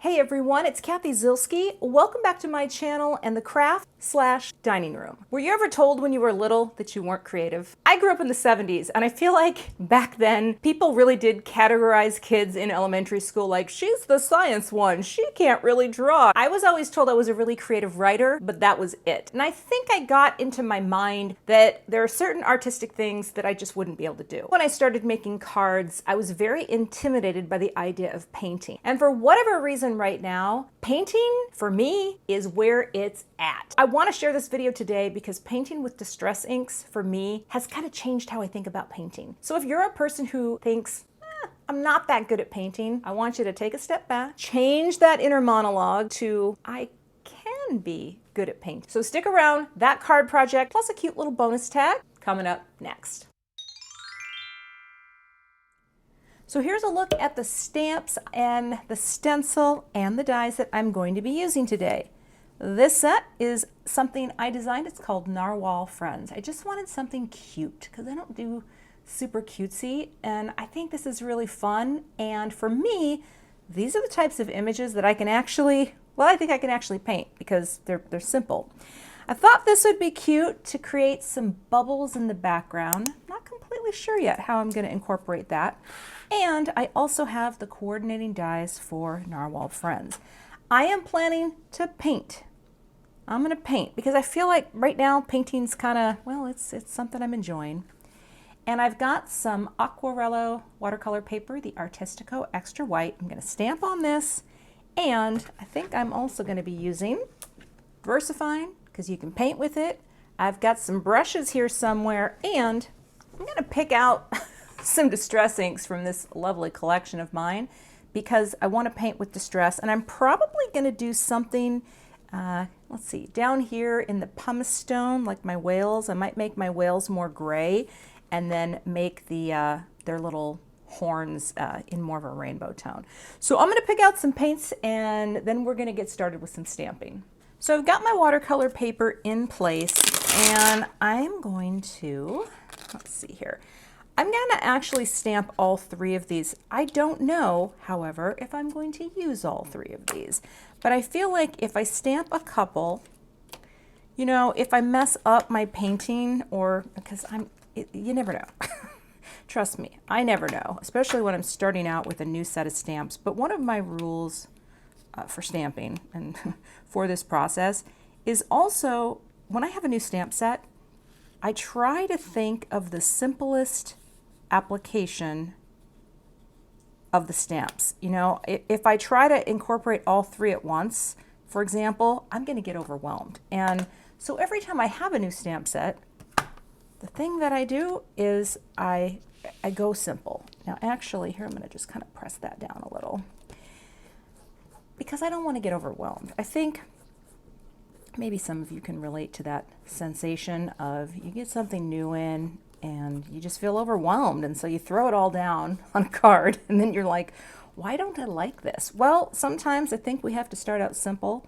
Hey everyone, it's Cathy Zielske. Welcome back to my channel and the craft/dining room. Were you ever told when you were little that you weren't creative? I grew up in the 70s and I feel like back then people really did categorize kids in elementary school like, she's the science one, she can't really draw. I was always told I was a really creative writer, but that was it. And I think I got into my mind that there are certain artistic things that I just wouldn't be able to do. When I started making cards, I was very intimidated by the idea of painting. And for whatever reason right now, painting for me is where it's at. I want to share this video today because painting with distress inks for me has kind of changed how I think about painting. So if you're a person who thinks, I'm not that good at painting, I want you to take a step back, change that inner monologue to, I can be good at painting. So stick around, that card project plus a cute little bonus tag coming up next. So here's a look at the stamps and the stencil and the dies that I'm going to be using today. This set is something I designed. It's called Narwhal Friends. I just wanted something cute because I don't do super cutesy, and I think this is really fun. And for me, these are the types of images that I can actually, well, I think I can actually paint because they're simple. I thought this would be cute to create some bubbles in the background. Not completely sure yet how I'm going to incorporate that. And I also have the coordinating dies for Narwhal Friends. I am planning to paint. I'm going to paint because I feel like right now painting's kind of, well, it's something I'm enjoying. And I've got some Aquarello watercolor paper, the Artistico Extra White. I'm going to stamp on this, and I think I'm also going to be using VersaFine because you can paint with it. I've got some brushes here somewhere, and I'm going to pick out some distress inks from this lovely collection of mine because I want to paint with distress, and I'm probably going to do something, let's see, down here in the pumice stone, like my whales. I might make my whales more gray and then make the their little horns in more of a rainbow tone. So I'm going to pick out some paints, and then we're going to get started with some stamping. So I've got my watercolor paper in place, and I'm going to, let's see here, I'm going to actually stamp all three of these. I don't know, however, if I'm going to use all three of these, but I feel like if I stamp a couple, you know, if I mess up my painting, or because you never know. Trust me, I never know, especially when I'm starting out with a new set of stamps. But one of my rules for stamping and for this process is also when I have a new stamp set, I try to think of the simplest application of the stamps. You know, if I try to incorporate all three at once, for example, I'm going to get overwhelmed. And so every time I have a new stamp set, the thing that I do is I go simple. Now actually, here I'm going to just kind of press that down a little because I don't want to get overwhelmed. I think maybe some of you can relate to that sensation of you get something new in and you just feel overwhelmed, and so you throw it all down on a card and then you're like, why don't I like this? Well, sometimes I think we have to start out simple,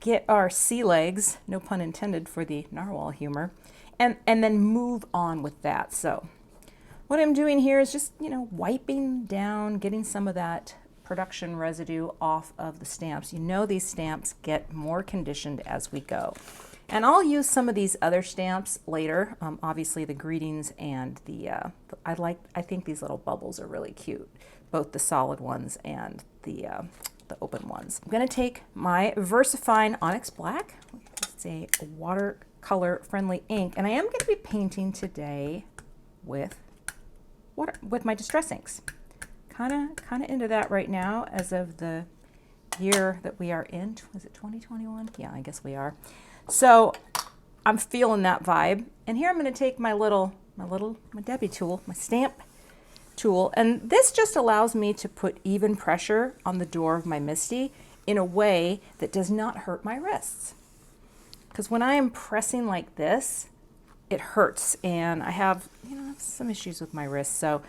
get our sea legs, no pun intended for the narwhal humor, and then move on with that. So what I'm doing here is just, you know, wiping down, getting some of that production residue off of the stamps. You know, these stamps get more conditioned as we go. And I'll use some of these other stamps later. Obviously the greetings and I think these little bubbles are really cute, both the solid ones and the open ones. I'm going to take my VersaFine Onyx Black. It's a watercolor friendly ink, and I am going to be painting today with my distress inks. Kind of into that right now as of the year that we are in. Was it 2021? Yeah, I guess we are. So I'm feeling that vibe. And here I'm going to take my Debbie tool, my stamp tool, and this just allows me to put even pressure on the door of my MISTI in a way that does not hurt my wrists. Because when I am pressing like this, it hurts, and I have, you know, some issues with my wrists. So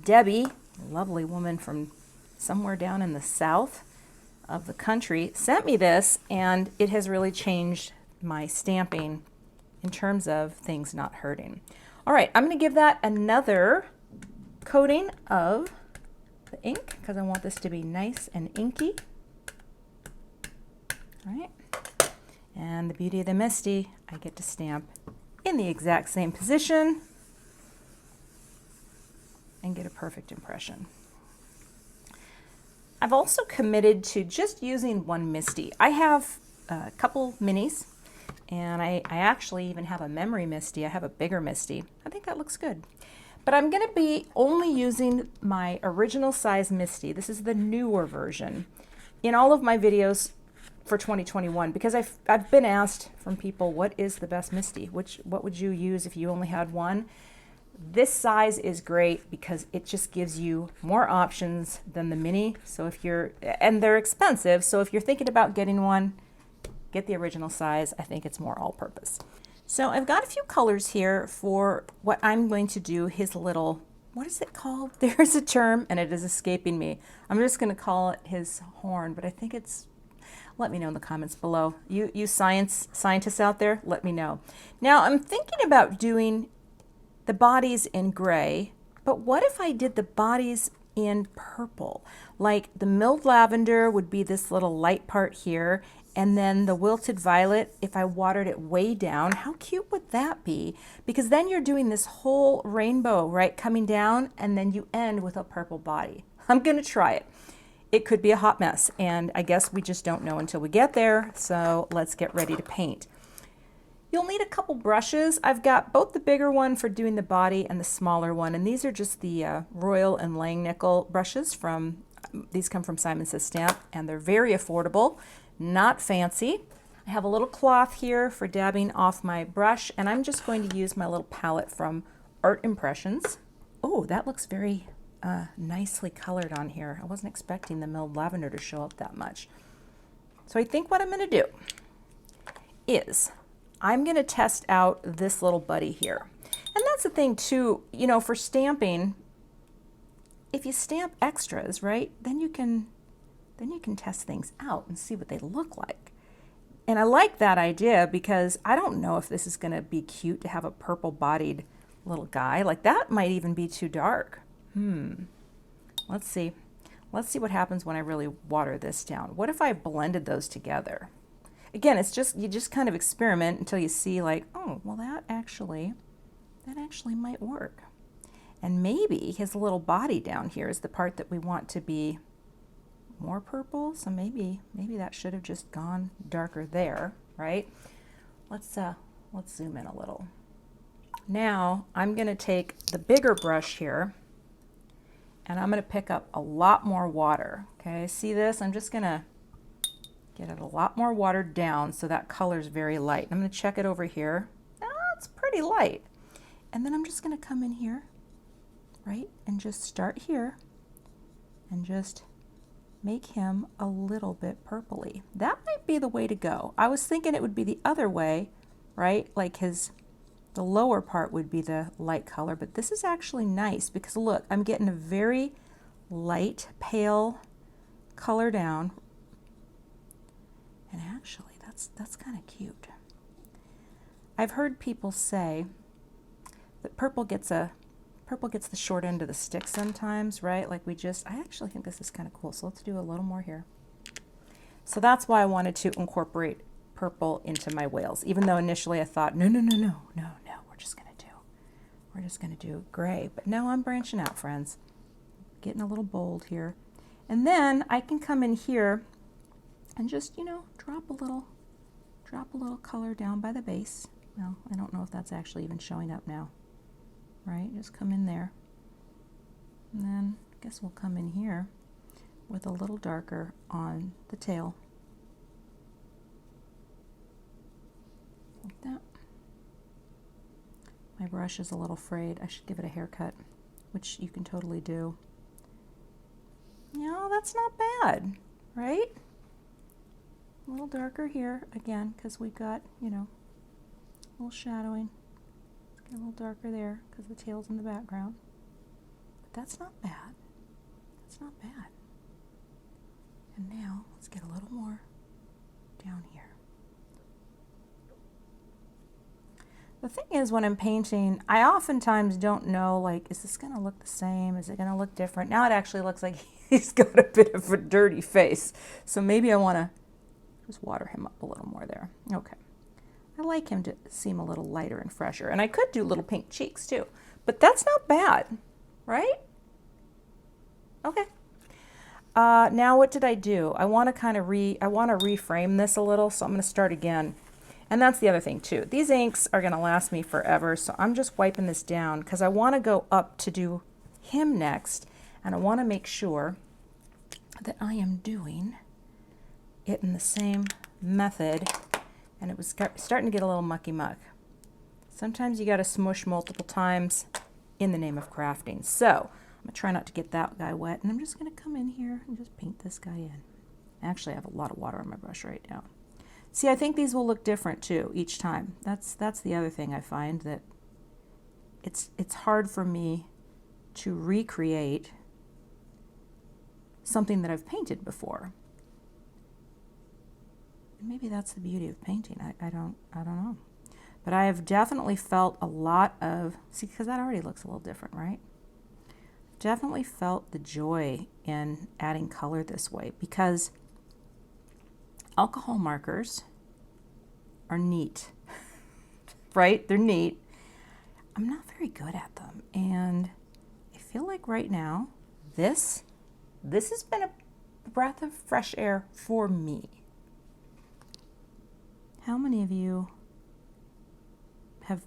Debbie, a lovely woman from somewhere down in the south of the country, sent me this, and it has really changed my stamping in terms of things not hurting. All right, I'm going to give that another coating of the ink because I want this to be nice and inky. All right. And the beauty of the Misty, I get to stamp in the exact same position and get a perfect impression. I've also committed to just using one Misty. I have a couple minis, and I actually even have a memory Misty. I have a bigger Misty. I think that looks good. But I'm going to be only using my original size Misty. This is the newer version in all of my videos for 2021 because I've been asked from people, what is the best Misty? What would you use if you only had one? This size is great because it just gives you more options than the mini. So if you're, and they're expensive, so if you're thinking about getting one, get the original size. I think it's more all-purpose. So I've got a few colors here for what I'm going to do, his little, what is it called? There's a term and it is escaping me. I'm just going to call it his horn, but I think it's, let me know in the comments below. You scientists out there, let me know. Now I'm thinking about doing the bodies in gray, but what if I did the bodies in purple? Like the milled lavender would be this little light part here, and then the wilted violet, if I watered it way down, how cute would that be? Because then you're doing this whole rainbow, right, coming down, and then you end with a purple body. I'm gonna try it. It could be a hot mess, and I guess we just don't know until we get there, so let's get ready to paint. You'll need a couple brushes. I've got both the bigger one for doing the body and the smaller one, and these are just the Royal and Langnickel brushes from, these come from Simon Says Stamp, and they're very affordable, not fancy. I have a little cloth here for dabbing off my brush, and I'm just going to use my little palette from Art Impressions. Oh, that looks very nicely colored on here. I wasn't expecting the milled lavender to show up that much. So I think what I'm going to do is I'm going to test out this little buddy here. And that's the thing too, you know, for stamping, if you stamp extras, right, then you can test things out and see what they look like. And I like that idea because I don't know if this is going to be cute to have a purple bodied little guy. Like that might even be too dark. Let's see. Let's see what happens when I really water this down. What if I blended those together? Again, it's just, you just kind of experiment until you see like, oh, well that actually might work. And maybe his little body down here is the part that we want to be more purple. So maybe that should have just gone darker there, right? Let's zoom in a little. Now I'm going to take the bigger brush here and I'm going to pick up a lot more water. Okay, see this? I'm just going to get it a lot more watered down so that color is very light. I'm going to check it over here. Oh, it's pretty light. And then I'm just going to come in here, right, and just start here and just make him a little bit purpley. That might be the way to go. I was thinking it would be the other way, right? Like the lower part would be the light color, but this is actually nice because look, I'm getting a very light, pale color down. And actually, that's kind of cute. I've heard people say that purple gets the short end of the stick sometimes, right? Like I actually think this is kind of cool. So let's do a little more here. So that's why I wanted to incorporate purple into my whales, even though initially I thought, no, we're just gonna do gray. But no, I'm branching out, friends. Getting a little bold here. And then I can come in here and just, you know, drop a little color down by the base. Well, I don't know if that's actually even showing up now, right? Just come in there. And then I guess we'll come in here with a little darker on the tail. Like that. My brush is a little frayed. I should give it a haircut, which you can totally do. You know, that's not bad, right? A little darker here, again, because we've got, you know, a little shadowing. Let's get a little darker there because the tail's in the background. But that's not bad. That's not bad. And now, let's get a little more down here. The thing is, when I'm painting, I oftentimes don't know, like, is this gonna look the same? Is it gonna look different? Now it actually looks like he's got a bit of a dirty face. So maybe I wanna just water him up a little more there. Okay. I like him to seem a little lighter and fresher. And I could do little pink cheeks too, but that's not bad, right? Okay. Now what did I do? I want to kind of reframe this a little, so I'm going to start again. And that's the other thing too. These inks are going to last me forever, so I'm just wiping this down because I want to go up to do him next, and I want to make sure that I am doing it in the same method. And it was starting to get a little mucky muck. Sometimes you got to smush multiple times in the name of crafting. So I'm going to try not to get that guy wet, and I'm just going to come in here and just paint this guy in. Actually, I have a lot of water on my brush right now. See, I think these will look different too each time. That's the other thing I find, that it's hard for me to recreate something that I've painted before. And maybe that's the beauty of painting. I don't know. But I have definitely felt a lot of, see, because that already looks a little different, right? Definitely felt the joy in adding color this way, because alcohol markers are neat, right? They're neat. I'm not very good at them, and I feel like right now this has been a breath of fresh air for me. How many of you have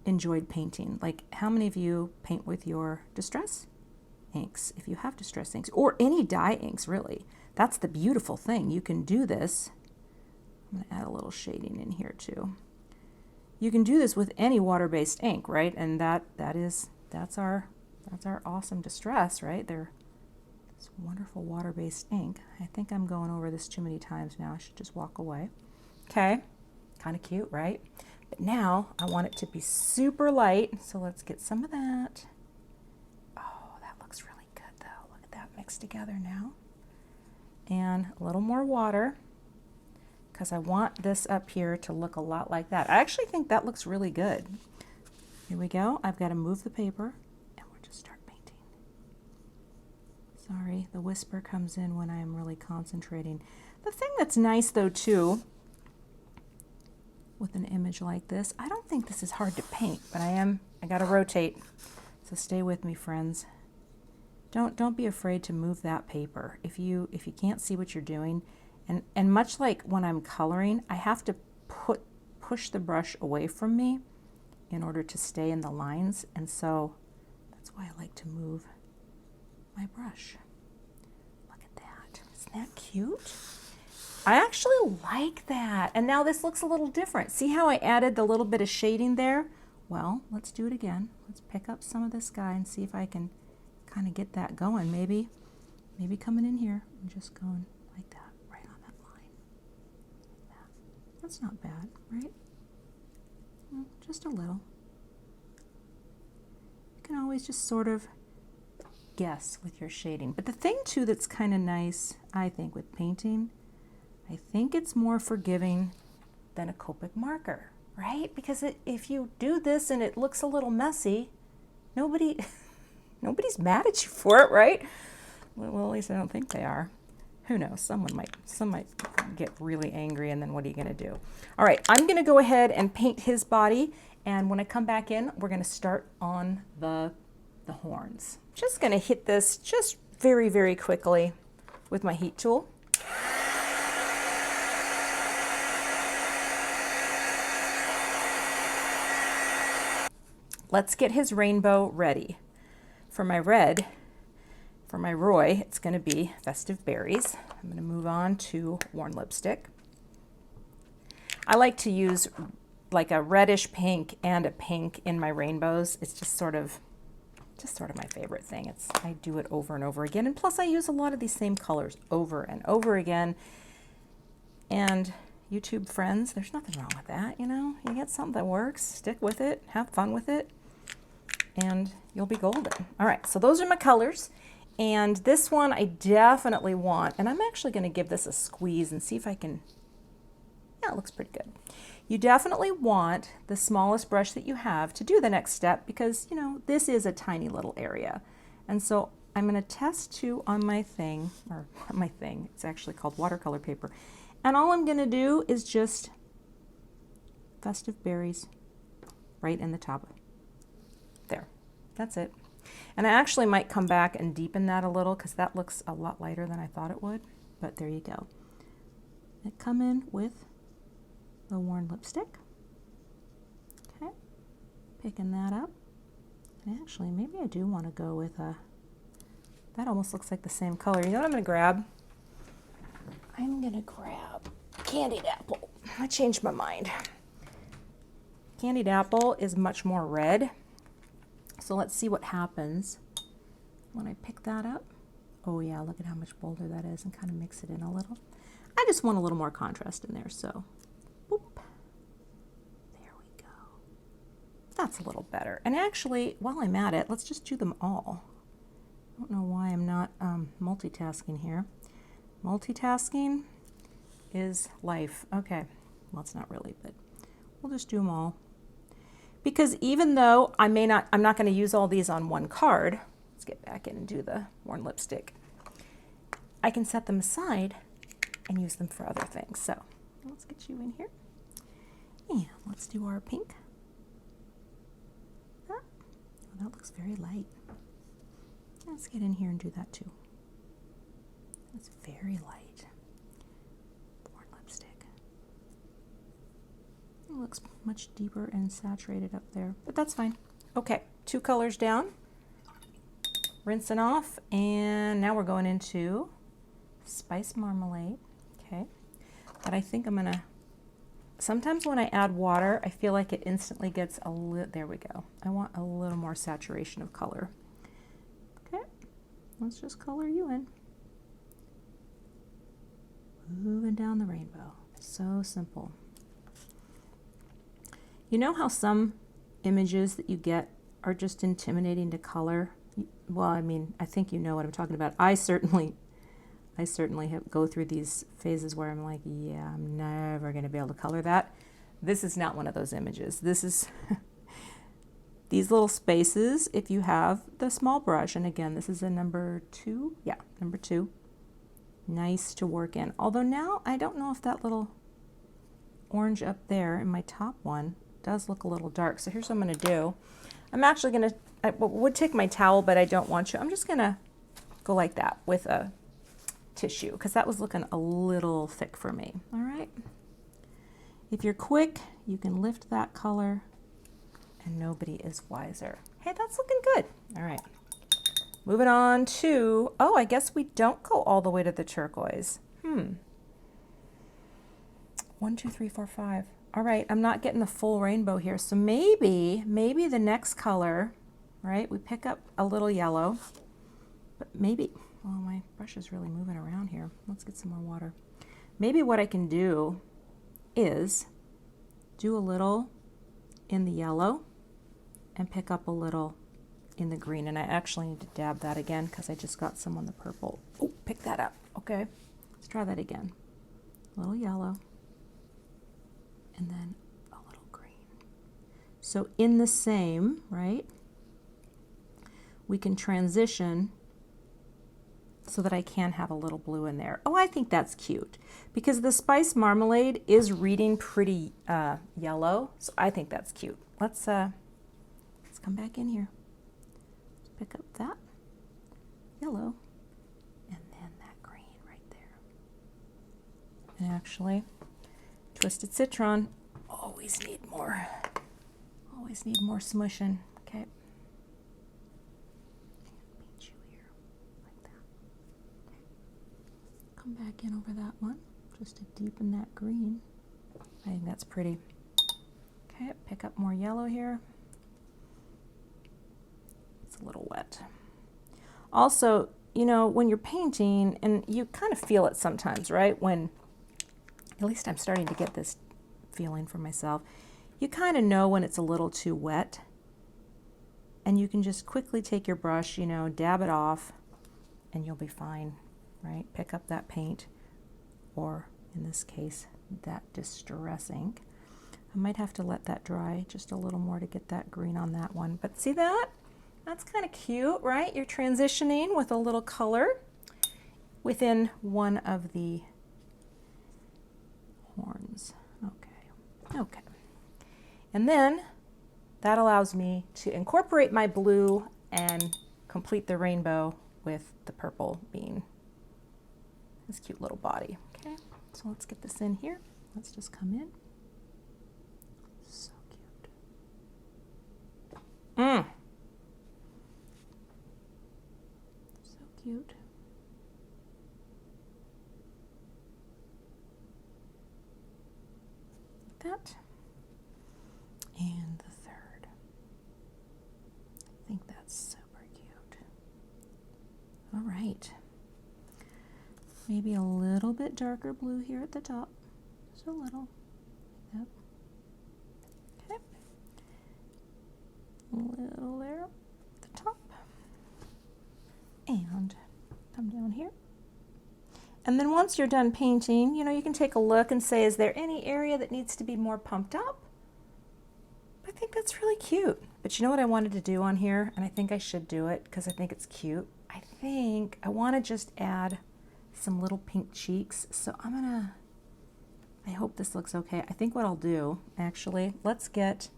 enjoyed painting? Like, how many of you paint with your distress inks, if you have distress inks, or any dye inks, really? That's the beautiful thing. You can do this. I'm going to add a little shading in here too. You can do this with any water-based ink, right? And that's our awesome distress, right? They're this wonderful water-based ink. I think I'm going over this too many times now. I should just walk away. Okay, kind of cute, right? But now I want it to be super light, so let's get some of that. Oh, that looks really good though. Look at that mixed together now. And a little more water, because I want this up here to look a lot like that. I actually think that looks really good. Here we go. I've got to move the paper, and we'll just start painting. Sorry, the whisper comes in when I'm really concentrating. The thing that's nice though too, with an image like this, I don't think this is hard to paint, but I got to rotate. So stay with me, friends. Don't be afraid to move that paper. If you can't see what you're doing, and much like when I'm coloring, I have to push the brush away from me in order to stay in the lines, and so that's why I like to move my brush. Look at that. Isn't that cute? I actually like that. And now this looks a little different. See how I added the little bit of shading there? Well, let's do it again. Let's pick up some of this guy and see if I can kind of get that going. Maybe coming in here and just going like that, right on that line. Like that. That's not bad, right? Well, just a little. You can always just sort of guess with your shading. But the thing too that's kind of nice, I think, with painting, I think it's more forgiving than a Copic marker, right? Because if you do this and it looks a little messy, nobody's mad at you for it, right? Well, at least I don't think they are. Who knows? Some might get really angry, and then what are you going to do? All right, I'm going to go ahead and paint his body, and when I come back in, we're going to start on the horns. Just going to hit this just very, very quickly with my heat tool. Let's get his rainbow ready. For my red, for my Roy, it's going to be Festive Berries. I'm going to move on to Worn Lipstick. I like to use like a reddish pink and a pink in my rainbows. It's just sort of my favorite thing. I do it over and over again, and plus I use a lot of these same colors over and over again. And YouTube friends, there's nothing wrong with that, you know? You get something that works, stick with it, have fun with it, and you'll be golden. All right, so those are my colors. And this one I definitely want, and I'm actually going to give this a squeeze and see if I can, Yeah, it looks pretty good. You definitely want the smallest brush that you have to do the next step because, you know, this is a tiny little area. And so I'm going to test too on my thing, or not my thing, it's actually called watercolor paper. And all I'm going to do is just Festive berries right in the top. There, that's it. And I actually might come back and deepen that a little because that looks a lot lighter than I thought it would. But there you go. I come in with the worn lipstick. Okay, picking that up. And actually, maybe I do want to go with a, that almost looks like the same color. You know what I'm going to grab? I'm going to grab Candied Apple. I changed my mind. Candied Apple is much more red. So let's see what happens when I pick that up. Oh yeah, look at how much bolder that is, and kind of mix it in a little. I just want a little more contrast in there, so boop. There we go. That's a little better. And actually, while I'm at it, let's just do them all. I don't know why I'm not multitasking here. Multitasking is life. Okay, well, it's not really, but we'll just do them all. Because even though I'm not going to use all these on one card, let's get back in and do the worn lipstick, I can set them aside and use them for other things. So let's get you in here. And let's do our pink. Oh, that looks very light. Let's get in here and do that too. That's very light. Worn lipstick. It looks much deeper and saturated up there, but that's fine. Okay, 2 colors down. Rinsing off, and now we're going into Spice Marmalade. Okay, but I think I'm gonna, sometimes when I add water, I feel like it instantly gets a little, there we go. I want a little more saturation of color. Okay, let's just color you in. Moving down the rainbow. So simple. You know how some images that you get are just intimidating to color? Well, I mean, I think you know what I'm talking about. I certainly go through these phases where I'm like, yeah, I'm never going to be able to color that. This is not one of those images. This is these little spaces, if you have the small brush, and again, this is a number 2. Yeah, number 2. Nice to work in. Although now, I don't know if that little orange up there in my top one does look a little dark. So here's what I'm going to do. I'm actually going to, I would take my towel, but I don't want to. I'm just going to go like that with a tissue because that was looking a little thick for me. All right. If you're quick, you can lift that color and nobody is wiser. Hey, that's looking good. All right. Moving on to, oh, I guess we don't go all the way to the turquoise. 1, 2, 3, 4, 5. All right, I'm not getting the full rainbow here. So maybe the next color, right? We pick up a little yellow, but maybe, oh, my brush is really moving around here. Let's get some more water. Maybe what I can do is do a little in the yellow and pick up a little in the green. And I actually need to dab that again because I just got some on the purple. Oh, pick that up. Okay, let's try that again. A little yellow. And then a little green. So in the same, right, we can transition so that I can have a little blue in there. Oh, I think that's cute because the Spice Marmalade is reading pretty yellow, so I think that's cute. Let's come back in here. Let's pick up that yellow and then that green right there. And actually, Twisted Citron, always need more smushing. Okay. Paint you here like that. Okay. Come back in over that one just to deepen that green. I think that's pretty. Okay, pick up more yellow here. It's a little wet. Also, you know, when you're painting, and you kind of feel it sometimes, right? When, at least I'm starting to get this feeling for myself, you kind of know when it's a little too wet, and you can just quickly take your brush, you know, dab it off, and you'll be fine, right? Pick up that paint, or in this case, that Distress ink. I might have to let that dry just a little more to get that green on that one. But see that? That's kind of cute, right? You're transitioning with a little color within one of the horns. Okay, okay. And then that allows me to incorporate my blue and complete the rainbow with the purple being this cute little body. Okay, so let's get this in here. Let's just come in. So cute. So cute. That. And the third. I think that's super cute. All right. Maybe a little bit darker blue here at the top. Just a little. Like that. Okay. A little there at the top. And come down here. And then once you're done painting, you know, you can take a look and say, is there any area that needs to be more pumped up? I think that's really cute. But you know what I wanted to do on here? And I think I should do it because I think it's cute. I think I want to just add some little pink cheeks. So I'm gonna, I hope this looks okay. I think what I'll do, actually, let's get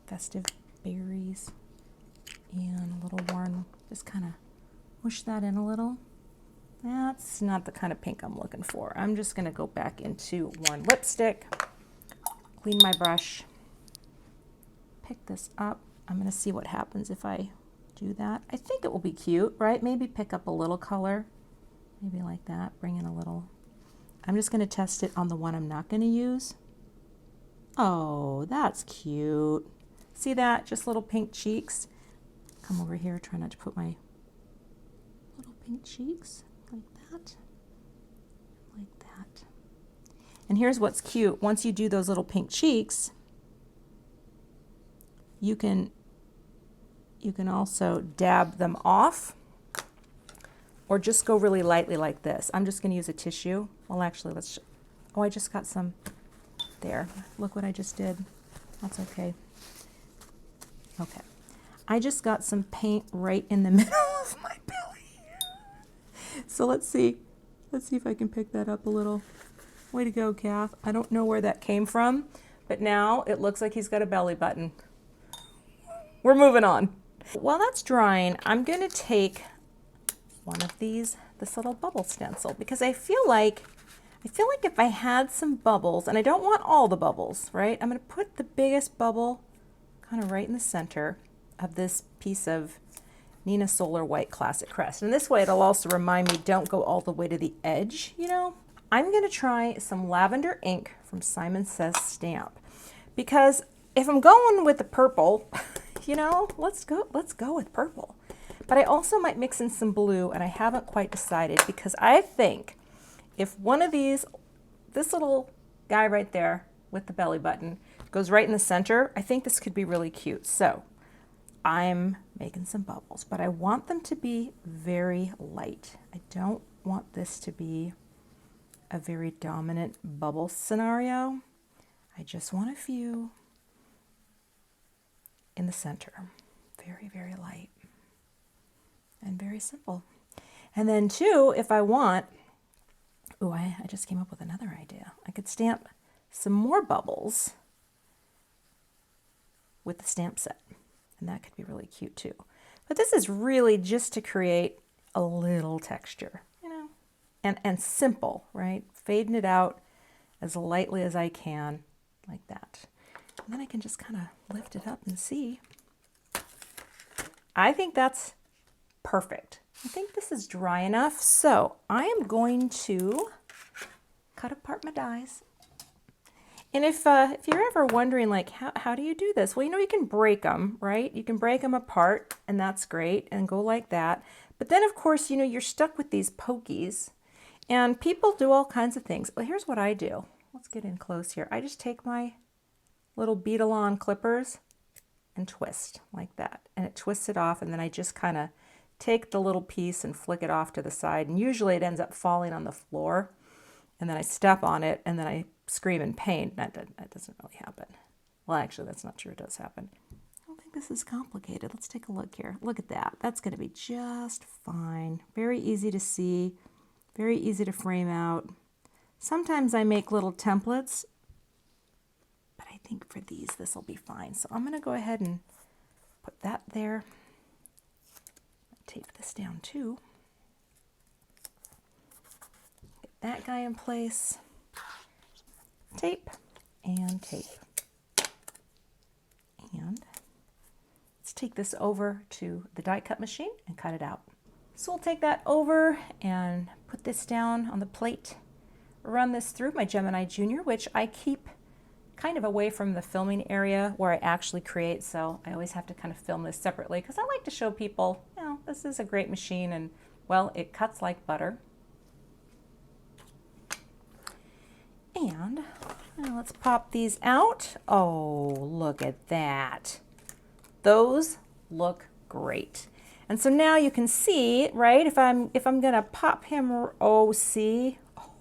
Festive berries and a little one. Just kind of push that in a little. That's not the kind of pink I'm looking for. I'm just gonna go back into one lipstick, clean my brush, pick this up. I'm gonna see what happens if I do that. I think it will be cute, right? Maybe pick up a little color, maybe like that, bring in a little. I'm just gonna test it on the one I'm not gonna use. Oh, that's cute. See that? Just little pink cheeks. Come over here, try not to put my little pink cheeks like that, like that. And here's what's cute. Once you do those little pink cheeks, you can also dab them off or just go really lightly like this. I'm just going to use a tissue. Well, actually, let's, oh, I just got some there. Look what I just did. That's okay. Okay. I just got some paint right in the middle of my belly. So let's see if I can pick that up a little. Way to go, Cath. I don't know where that came from, but now it looks like he's got a belly button. We're moving on. While that's drying, I'm going to take one of these, this little bubble stencil, because I feel like if I had some bubbles, and I don't want all the bubbles, right? I'm going to put the biggest bubble kind of right in the center of this piece of Neenah Solar White Classic Crest. And this way it'll also remind me, don't go all the way to the edge, you know? I'm going to try some lavender ink from Simon Says Stamp, because if I'm going with the purple, you know, let's go with purple. But I also might mix in some blue, and I haven't quite decided, because I think if one of these, this little guy right there with the belly button goes right in the center, I think this could be really cute. So I'm making some bubbles, but I want them to be very light. I don't want this to be a very dominant bubble scenario. I just want a few in the center. Very, very light and very simple. And then too, if I want, oh, I just came up with another idea. I could stamp some more bubbles with the stamp set, and that could be really cute too. But this is really just to create a little texture, you know, and simple, right? Fading it out as lightly as I can, like that. And then I can just kind of lift it up and see. I think that's perfect. I think this is dry enough. So I am going to cut apart my dies. And if you're ever wondering, like, how do you do this? Well, you know, you can break them, right? You can break them apart, and that's great, and go like that. But then, of course, you know, you're stuck with these pokies, and people do all kinds of things. Well, here's what I do. Let's get in close here. I just take my little bead-along clippers and twist like that, and it twists it off, and then I just kind of take the little piece and flick it off to the side, and usually it ends up falling on the floor, and then I step on it, and then I scream in pain. That doesn't really happen. Well, actually, that's not true. It does happen. I don't think this is complicated. Let's take a look here. Look at that. That's going to be just fine. Very easy to see. Very easy to frame out. Sometimes I make little templates, but I think for these, this will be fine. So I'm going to go ahead and put that there. Tape this down too. Get that guy in place. Tape and tape. And let's take this over to the die cut machine and cut it out. So we'll take that over and put this down on the plate. Run this through my Gemini Junior, which I keep kind of away from the filming area where I actually create, so I always have to kind of film this separately because I like to show people, you know, this is a great machine and, well, it cuts like butter. And let's pop these out. Oh, look at that. Those look great. And so now you can see, right, if I'm gonna pop him, oh, see? Oh,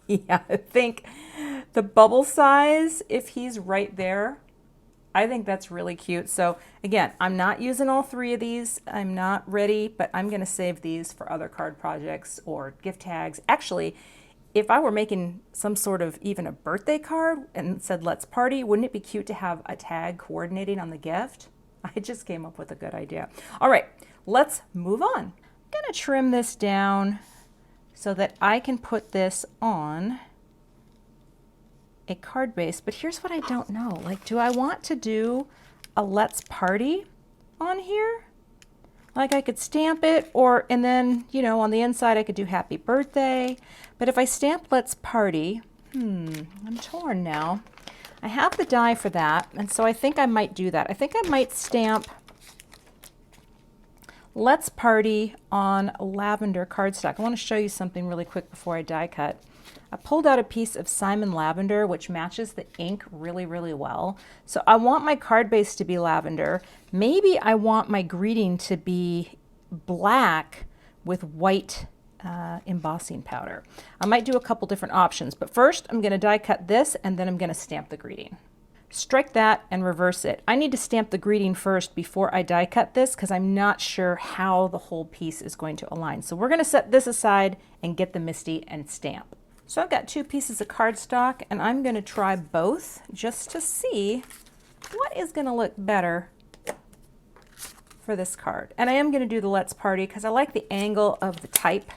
yeah, I think the bubble size, if he's right there, I think that's really cute. So again, I'm not using all three of these. I'm not ready, but I'm gonna save these for other card projects or gift tags. Actually, if I were making some sort of even a birthday card and said, let's party, wouldn't it be cute to have a tag coordinating on the gift? I just came up with a good idea. All right, let's move on. I'm gonna trim this down so that I can put this on a card base, but here's what I don't know. Like, do I want to do a let's party on here? Like I could stamp it and then, you know, on the inside I could do happy birthday. But if I stamp let's party, I'm torn now. I have the die for that, and so I think I might do that. I think I might stamp let's party on lavender cardstock. I want to show you something really quick before I die cut. I pulled out a piece of Simon Lavender, which matches the ink really, really well. So I want my card base to be lavender. Maybe I want my greeting to be black with white embossing powder. I might do a couple different options, but first I'm going to die cut this and then I'm going to stamp the greeting. Strike that and reverse it. I need to stamp the greeting first before I die cut this because I'm not sure how the whole piece is going to align. So we're going to set this aside and get the MISTI and stamp. So I've got two pieces of cardstock and I'm going to try both just to see what is going to look better for this card. And I am going to do the let's party because I like the angle of the type.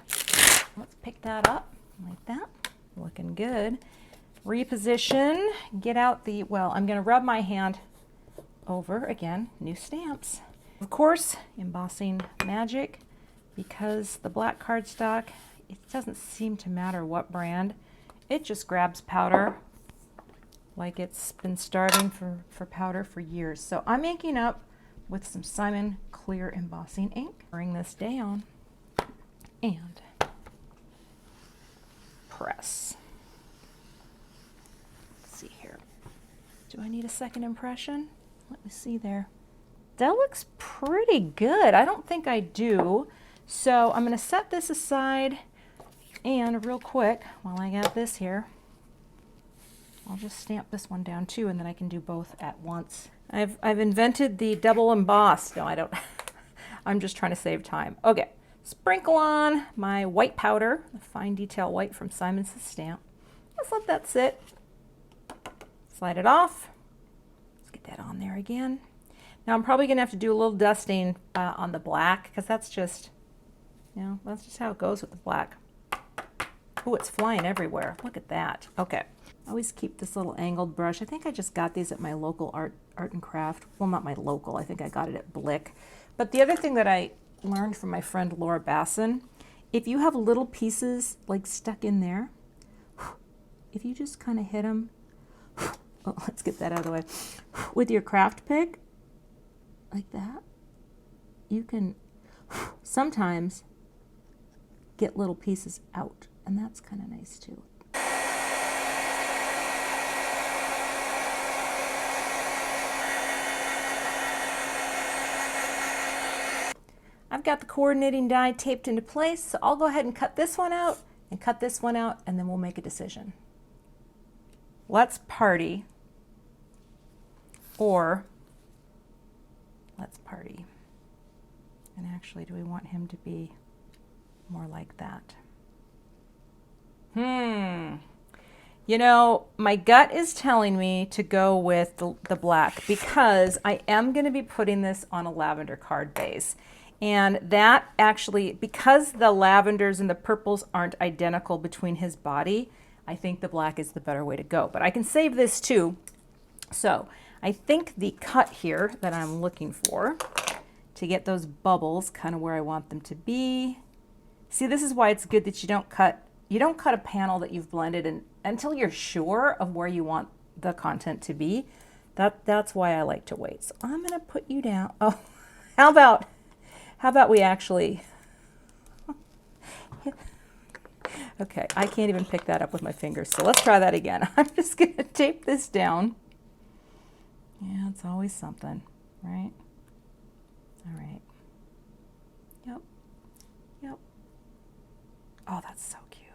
Let's pick that up like that. Looking good. Reposition, get out the, well, I'm going to rub my hand over again, new stamps. Of course, embossing magic, because the black cardstock, it doesn't seem to matter what brand. It just grabs powder like it's been starving for powder for years. So I'm inking up with some Simon Clear embossing ink. Bring this down and press. Let's see here. Do I need a second impression? Let me see there. That looks pretty good. I don't think I do. So I'm going to set this aside, and real quick, while I got this here, I'll just stamp this one down too, and then I can do both at once. I've invented the double emboss. No, I don't. I'm just trying to save time. Okay, sprinkle on my white powder, the fine detail white from Simon's Stamp. Let's let that sit. Slide it off. Let's get that on there again. Now I'm probably gonna have to do a little dusting on the black because that's just, you know, that's just how it goes with the black. Oh, it's flying everywhere. Look at that. Okay. I always keep this little angled brush. I think I just got these at my local art and craft. Well, not my local. I think I got it at Blick. But the other thing that I learned from my friend Laura Basson, if you have little pieces like stuck in there, if you just kind of hit them, oh, let's get that out of the way, with your craft pick, like that, you can sometimes get little pieces out, and that's kind of nice too. I've got the coordinating die taped into place, so I'll go ahead and cut this one out and cut this one out, and then we'll make a decision. Let's Party or Let's Party. And actually, do we want him to be more like that? You know, my gut is telling me to go with the black because I am going to be putting this on a lavender card base. And that actually, because the lavenders and the purples aren't identical between his body, I think the black is the better way to go. But I can save this too. So I think the cut here that I'm looking for to get those bubbles kind of where I want them to be. See, this is why it's good that you don't cut a panel that you've blended in until you're sure of where you want the content to be. That's why I like to wait. So I'm going to put you down. Oh, how about we actually, okay, I can't even pick that up with my fingers. So let's try that again. I'm just going to tape this down. Yeah, it's always something, right? All right. Yep. Oh, that's so cute.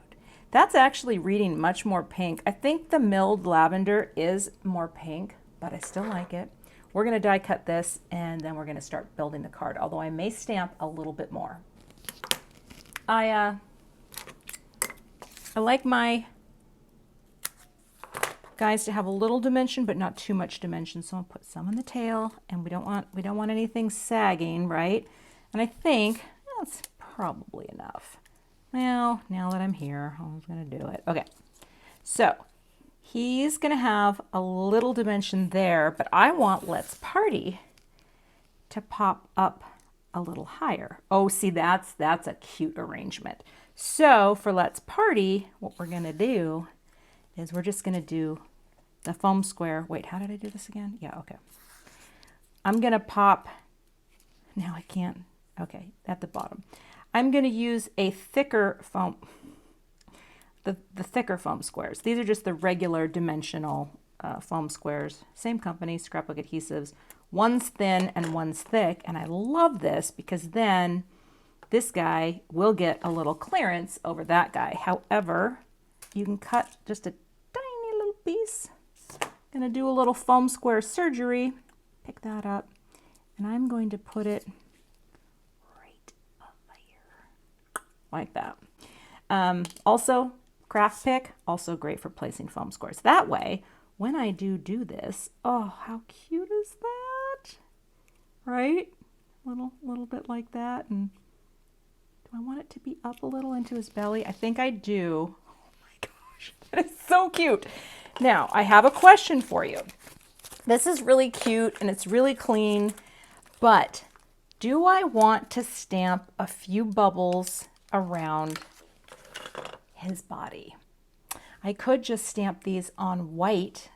That's actually reading much more pink. I think the milled lavender is more pink, but I still like it. We're going to die cut this and then we're going to start building the card, although I may stamp a little bit more. I like my guys to have a little dimension, but not too much dimension. So I'll put some in the tail, and we don't want anything sagging, right? And I think that's probably enough. Well, now that I'm here, I'm going to do it. Okay, so he's going to have a little dimension there, but I want Let's Party to pop up a little higher. Oh, see, that's a cute arrangement. So for Let's Party, what we're going to do is we're just going to do the foam square. Wait, how did I do this again? Yeah, okay. I'm going to pop, now I can't, okay, at the bottom. I'm going to use a thicker foam, the thicker foam squares. These are just the regular dimensional foam squares. Same company, Scrapbook Adhesives. One's thin and one's thick, and I love this because then this guy will get a little clearance over that guy. However, you can cut just a tiny little piece. Gonna do a little foam square surgery. Pick that up, and I'm going to put it right up here, like that. Also, craft pick, also great for placing foam squares. That way, when I do this, oh, how cute is that? Right? Little bit like that. And do I want it to be up a little into his belly? I think I do. Oh my gosh, that is so cute. Now, I have a question for you. This is really cute and it's really clean, but do I want to stamp a few bubbles around his body? I could just stamp these on white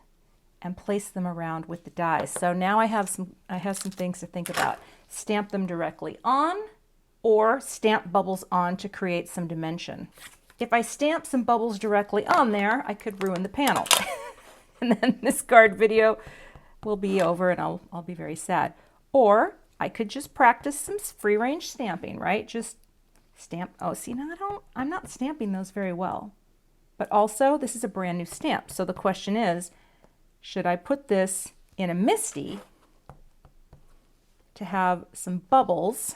and place them around with the dies. So now I have some things to think about. Stamp them directly on or stamp bubbles on to create some dimension. If I stamp some bubbles directly on there, I could ruin the panel. And then this card video will be over and I'll be very sad. Or I could just practice some free range stamping, right? Just stamp. Oh, see, now I'm not stamping those very well. But also, this is a brand new stamp. So the question is, should I put this in a Misty to have some bubbles?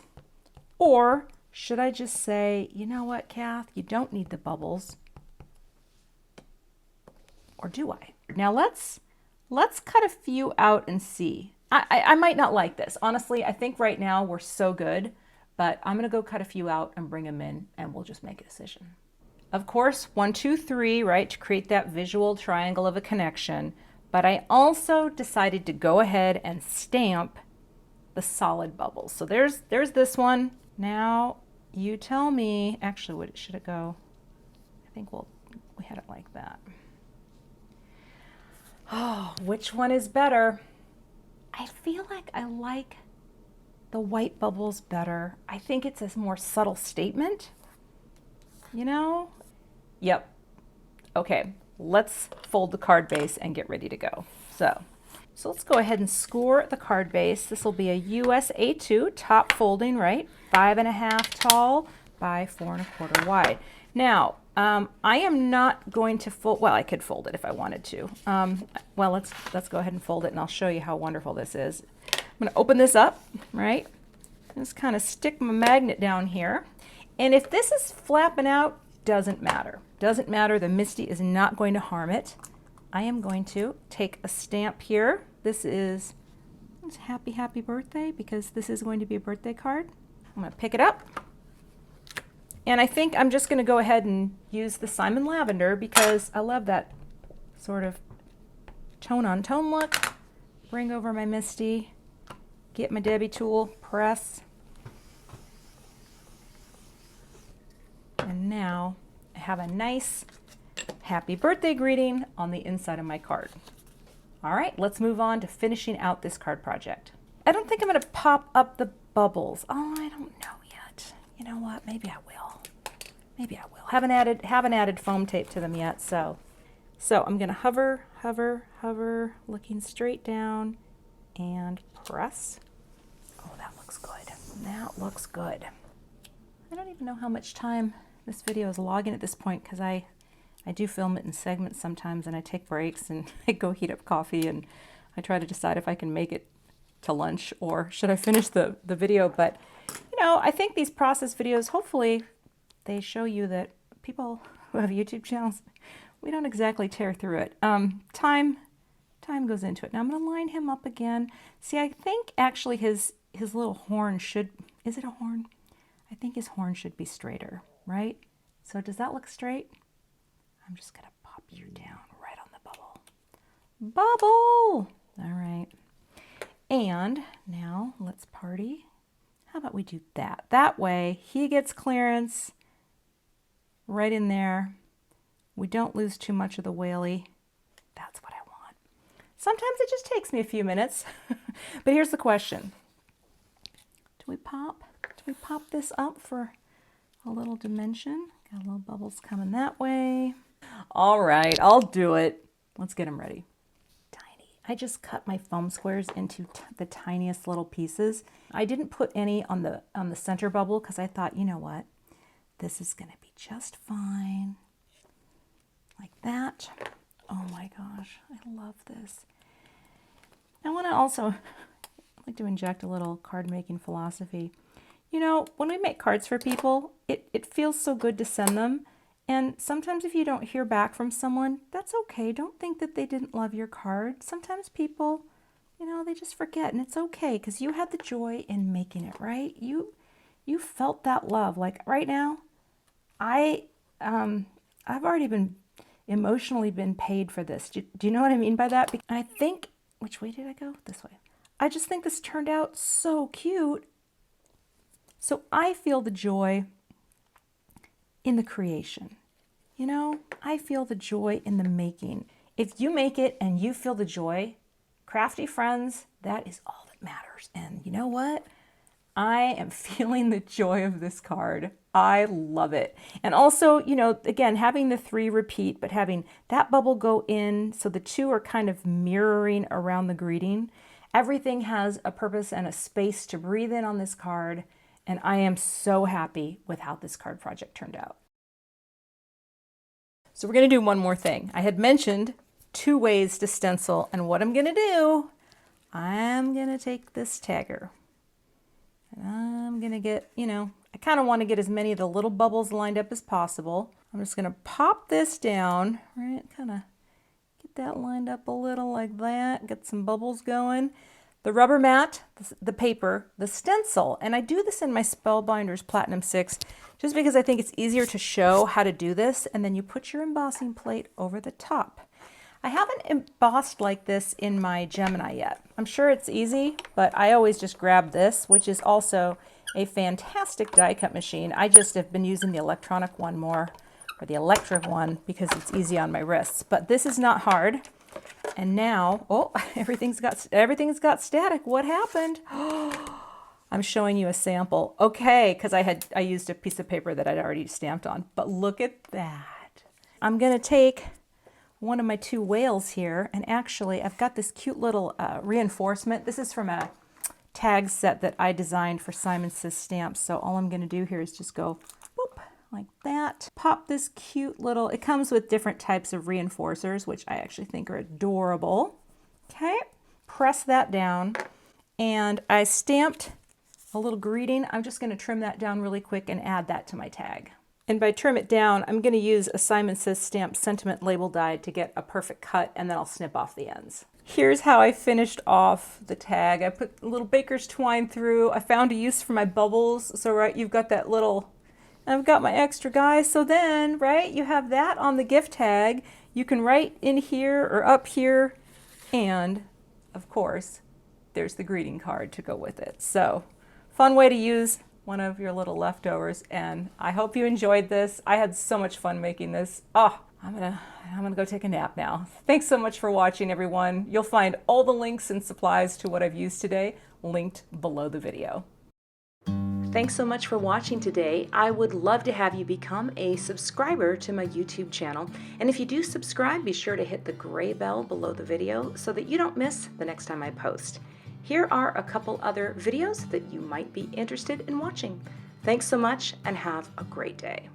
Or should I just say, you know what, Kath, you don't need the bubbles. Or do I? Now let's cut a few out and see. I might not like this. Honestly, I think right now we're so good, but I'm gonna go cut a few out and bring them in and we'll just make a decision. Of course, 1, 2, 3, right, to create that visual triangle of a connection. But I also decided to go ahead and stamp the solid bubbles. So there's this one. Now you tell me, actually, should it go? I think we had it like that. Oh, which one is better? I feel like I like the white bubbles better. I think it's a more subtle statement, you know? Yep. Okay, let's fold the card base and get ready to go. So let's go ahead and score the card base. This will be a US A2 top folding, right? 5.5 tall by 4 1/4 wide. Now, I am not going to fold, well, I could fold it if I wanted to. Well, let's go ahead and fold it and I'll show you how wonderful this is. I'm going to open this up, right? Just kind of stick my magnet down here. And if this is flapping out, doesn't matter. Doesn't matter, the Misty is not going to harm it. I am going to take a stamp here. This is happy, happy birthday, because this is going to be a birthday card. I'm going to pick it up. And I think I'm just going to go ahead and use the Simon Lavender because I love that sort of tone on tone look. Bring over my Misty, get my Debbie tool, press. And now I have a nice happy birthday greeting on the inside of my card. All right, let's move on to finishing out this card project. I don't think I'm going to pop up the bubbles. Oh, I don't know yet. You know what? Maybe I will. Maybe I will. Haven't added foam tape to them yet, so I'm going to hover, hover, hover, looking straight down and press. Oh, that looks good. That looks good. I don't even know how much time this video is logging at this point because I do film it in segments sometimes, and I take breaks and I go heat up coffee and I try to decide if I can make it to lunch or should I finish the video. But you know, I think these process videos, hopefully they show you that people who have YouTube channels, we don't exactly tear through it. Time goes into it. Now I'm going to line him up again. See, I think actually his little horn should, is it a horn? I think his horn should be straighter, right? So does that look straight? I'm just going to pop you down right on the bubble. Bubble! All right. And now let's party. How about we do that? That way he gets clearance right in there. We don't lose too much of the whaley. That's what I want. Sometimes it just takes me a few minutes. But here's the question. Do we pop this up for a little dimension? Got little bubbles coming that way. All right, I'll do it. Let's get them ready. Tiny. I just cut my foam squares into the tiniest little pieces. I didn't put any on the center bubble because I thought, you know what? This is going to be just fine. Like that. Oh my gosh, I love this. I want to also like to inject a little card making philosophy. You know, when we make cards for people, it feels so good to send them. And sometimes if you don't hear back from someone, that's okay. Don't think that they didn't love your card. Sometimes people, you know, they just forget, and it's okay because you had the joy in making it, right? You felt that love. Like right now, I've already been emotionally been paid for this. Do you know what I mean by that? I think, which way did I go? This way. I just think this turned out so cute. So I feel the joy in the creation. You know, I feel the joy in the making. If you make it and you feel the joy, crafty friends, that is all that matters. And you know what? I am feeling the joy of this card. I love it. And also, you know, again, having the 3 repeat, but having that bubble go in, so the 2 are kind of mirroring around the greeting. Everything has a purpose and a space to breathe in on this card. And I am so happy with how this card project turned out. So we're going to do one more thing. I had mentioned 2 ways to stencil, and what I'm going to do, I'm going to take this tagger. And I'm going to get, you know, I kind of want to get as many of the little bubbles lined up as possible. I'm just going to pop this down, right? Kind of get that lined up a little like that. Get some bubbles going. The rubber mat, the paper, the stencil, and I do this in my Spellbinders Platinum 6 just because I think it's easier to show how to do this, and then you put your embossing plate over the top. I haven't embossed like this in my Gemini yet. I'm sure it's easy, but I always just grab this, which is also a fantastic die cut machine. I just have been using the electronic one more, or the electric one, because it's easy on my wrists. But this is not hard. And now, oh, everything's got static. What happened? I'm showing you a sample. Okay, because I used a piece of paper that I'd already stamped on. But look at that. I'm going to take one of my 2 whales here, and actually I've got this cute little reinforcement. This is from a tag set that I designed for Simon Says Stamps. So all I'm going to do here is just go boop like that. Pop this cute little, it comes with different types of reinforcers, which I actually think are adorable. Okay, press that down, and I stamped a little greeting. I'm just going to trim that down really quick and add that to my tag. And by trim it down, I'm going to use a Simon Says Stamp Sentiment Label die to get a perfect cut, and then I'll snip off the ends. Here's how I finished off the tag. I put a little baker's twine through. I found a use for my bubbles. So right, you've got that little, I've got my extra guys. So then, right, you have that on the gift tag. You can write in here or up here. And of course, there's the greeting card to go with it. So fun way to use one of your little leftovers, and I hope you enjoyed this. I had so much fun making this. Oh, I'm gonna go take a nap now. Thanks so much for watching, everyone. You'll find all the links and supplies to what I've used today linked below the video. Thanks so much for watching today. I would love to have you become a subscriber to my YouTube channel. And if you do subscribe, be sure to hit the gray bell below the video so that you don't miss the next time I post. Here are a couple other videos that you might be interested in watching. Thanks so much and have a great day.